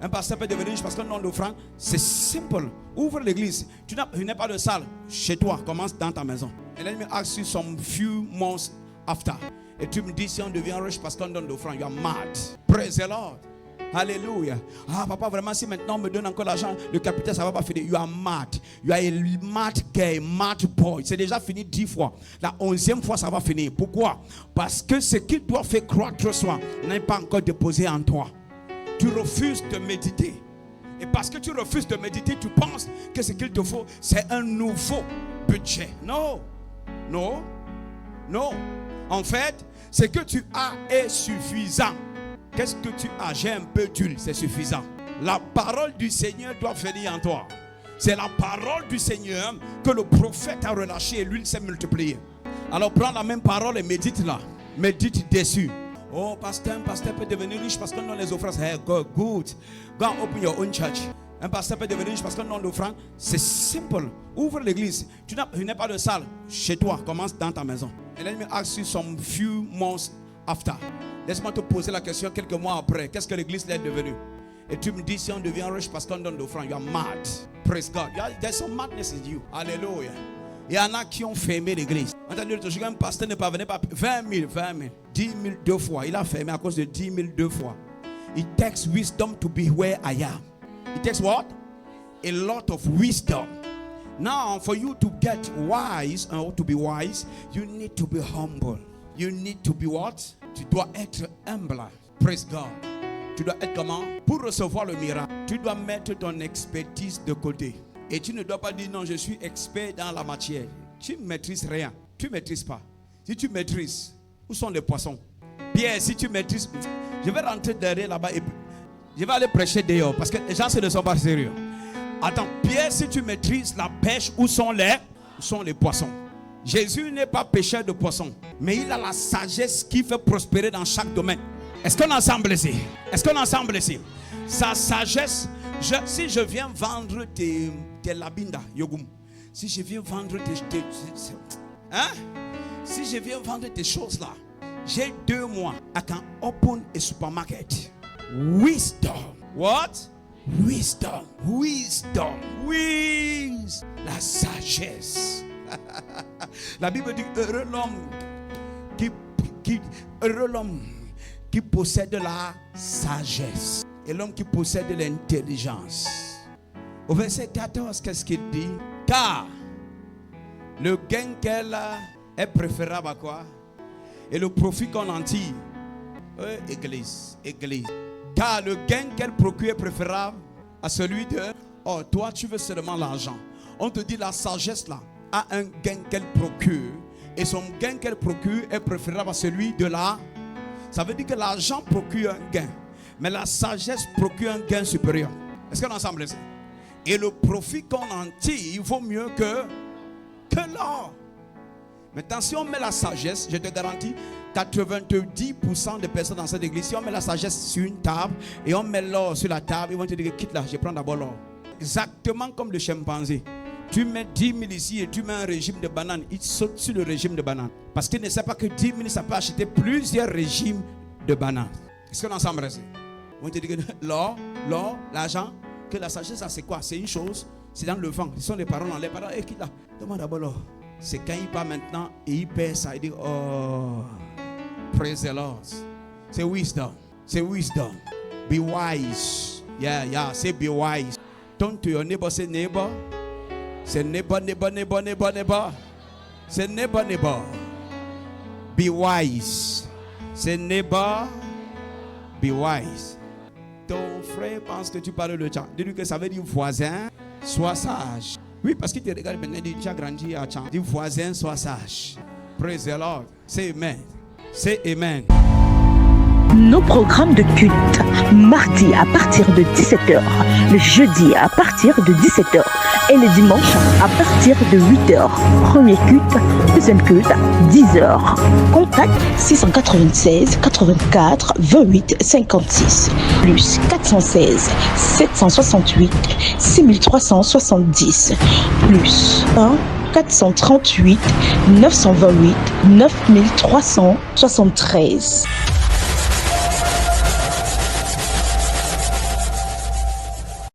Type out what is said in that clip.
Un pasteur peut devenir riche parce qu'un nom d'offrande, c'est simple. Ouvre l'église. Tu n'as pas de salle chez toi. Commence dans ta maison. And let me ask you some few months after. Et tu me dis si on devient riche parce qu'on donne d'offrande. You are mad. Praise the Lord. Alléluia. Ah papa, vraiment si maintenant on me donne encore l'argent, le capital ça va pas finir. You are mad. You are a mad guy, mad boy. C'est déjà fini 10 fois. La 11e fois ça va finir. Pourquoi? Parce que ce qu'il doit faire croître soi n'est pas encore déposé en toi. Tu refuses de méditer. Et parce que tu refuses de méditer, tu penses que ce qu'il te faut, c'est un nouveau budget. Non. Non. Non. En fait, ce que tu as est suffisant. Qu'est-ce que tu as? J'ai un peu d'huile, c'est suffisant. La parole du Seigneur doit venir en toi. C'est la parole du Seigneur que le prophète a relâchée et l'huile s'est multipliée. Alors prends la même parole et médite là. Médite dessus. Oh, pasteur, un pasteur peut devenir riche parce qu'on donne les offrandes. Hey, God, good. Go and open your own church. Un pasteur peut devenir riche parce qu'on donne l'offrande. C'est simple. Ouvre l'église. Tu n'as pas de salle chez toi. Commence dans ta maison. And let me ask you some few months after. Laisse-moi te poser la question quelques mois après. Qu'est-ce que l'église est devenue? Et tu me dis si on devient riche parce qu'on donne d'offrande. You are mad. Praise God. There's some madness in you. Alléluia. Il y en a qui ont fermé l'église. Entendu, un pasteur ne parvenait pas. 20 000, 10 000 deux fois. Il a fermé à cause de 10 000 deux fois. It takes wisdom to be where I am. It takes what? A lot of wisdom. Now, for you to get wise, or to be wise, you need to be humble. You need to be what? Tu dois être humble. Praise God. Tu dois être comment? Pour recevoir le miracle, tu dois mettre ton expertise de côté. Et tu ne dois pas dire non, je suis expert dans la matière. Tu ne maîtrises rien. Tu ne maîtrises pas. Si tu maîtrises, où sont les poissons? Pierre, si tu maîtrises, je vais rentrer derrière là-bas et je vais aller prêcher dehors parce que les gens ne sont pas sérieux. Attends, Pierre, si tu maîtrises la pêche, où sont les poissons? Jésus n'est pas pêcheur de poissons, mais il a la sagesse qui fait prospérer dans chaque domaine. Est-ce qu'on est ensemble ici? Est-ce qu'on est ensemble ici? Sa sagesse, si je viens vendre tes labinda, yogum, si je viens vendre si je viens vendre tes choses là, j'ai 2 mois. I can open a supermarket. Wisdom. What? Wisdom. Wisdom. Wisdom. La sagesse. La Bible dit heureux l'homme qui possède la sagesse et l'homme qui possède l'intelligence. Au verset 14, qu'est-ce qu'il dit? Car le gain qu'elle a est préférable à quoi? Et le profit qu'on en tire. Église. Car le gain qu'elle procure est préférable à celui de... Oh, toi tu veux seulement l'argent. On te dit la sagesse là a un gain qu'elle procure. Et son gain qu'elle procure est préférable à celui de la... Ça veut dire que l'argent procure un gain. Mais la sagesse procure un gain supérieur. Est-ce qu'on est ensemble ici? Et le profit qu'on en tire, il vaut mieux que l'or. Maintenant, si on met la sagesse, je te garantis, 90% des personnes dans cette église, si on met la sagesse sur une table et on met l'or sur la table, ils vont te dire, quitte là, je prends d'abord l'or. Exactement comme le chimpanzé. Tu mets 10 000 ici et tu mets un régime de bananes, il saute sur le régime de bananes. Parce qu'il ne sait pas que 10 000, ça peut acheter plusieurs régimes de bananes. Est-ce qu'on est ensemble ici? On te dit que l'or, l'argent, que la sagesse, ça c'est quoi? C'est une chose, c'est dans le vent. Ce sont les paroles en l'air. Quitte là, demande d'abord l'or. C'est quand il part maintenant et il perd ça, il dit oh, praise the Lord. C'est wisdom. C'est wisdom. Be wise. Yeah, say be wise. Turn to your neighbor, say neighbor. Say neighbor. Say neighbor. Be wise. Say neighbor. Be wise. Ton frère pense que tu parles le chant. Dis-lui que ça veut dire voisin, sois sage. Oui, parce qu'il te regarde maintenant, il dit tu as grandi à chant. Dis voisin, sois sage. Praise the Lord. Say amen. Say amen. Nos programmes de culte, mardi à partir de 17h, le jeudi à partir de 17h et le dimanche à partir de 8h. Premier culte, deuxième culte, 10h. Contact 696 84 28 56 plus 416 768 6370 plus 1 438 928 9373.